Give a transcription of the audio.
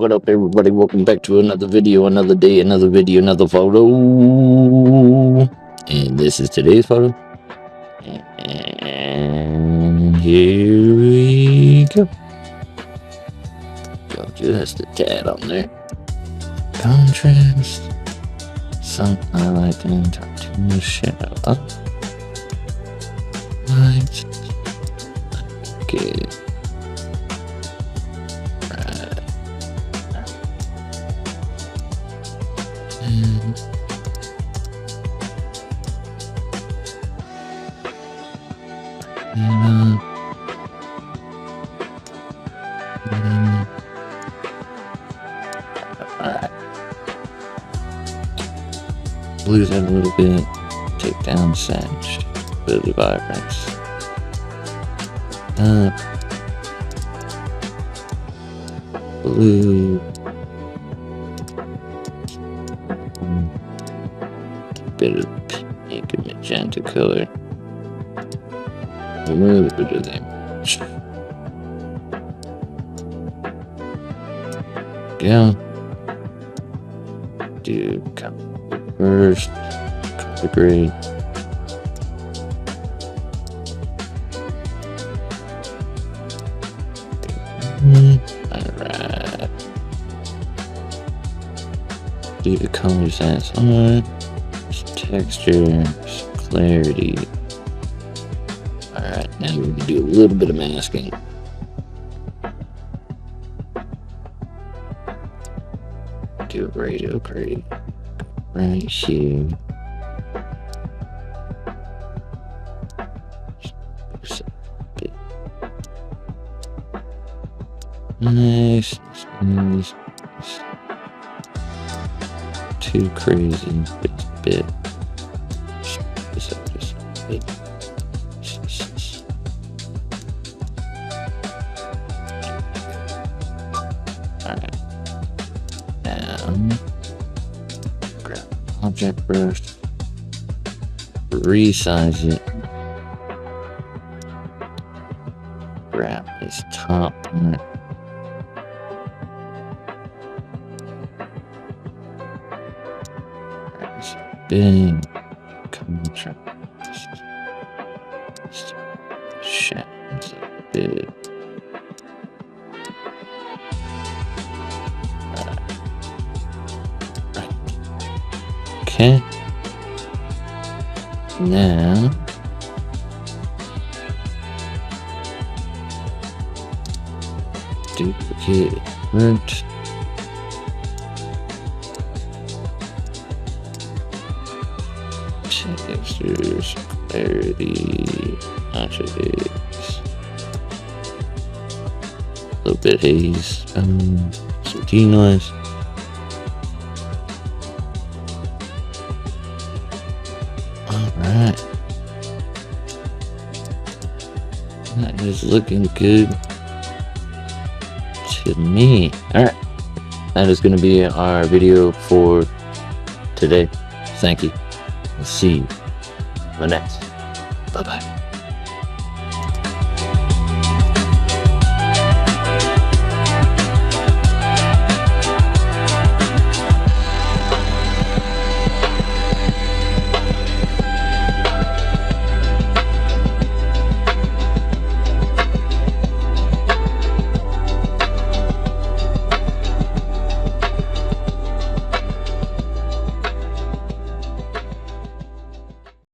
What up, everybody? Welcome back to another video, another day, another video, another photo. And this is today's photo. And here we go. Go just a tad on there. Contrast. Some highlight and turn the shadow up. Light. Okay. Alright. Blues out a little bit. Take down sage. Bit of the vibrance. Blue. Bit of pink and magenta color. A little bit of them. Yeah. Do color first. Color grade. Alright. Do the colors as on. Texture, clarity. Alright, now we can do a little bit of masking. Do a radio grade right here. Nice. Too crazy. Bit. Just a bit. Alright. Now, grab object brush, resize it, grab this top one. Big contrast, shadows a bit. Right. Okay. Now duplicate it. Textures, clarity, attributes, a little bit haze, some denoise. Alright. That is looking good to me. Alright. That is going to be our video for today. Thank you. We'll see you in the next. Bye-bye.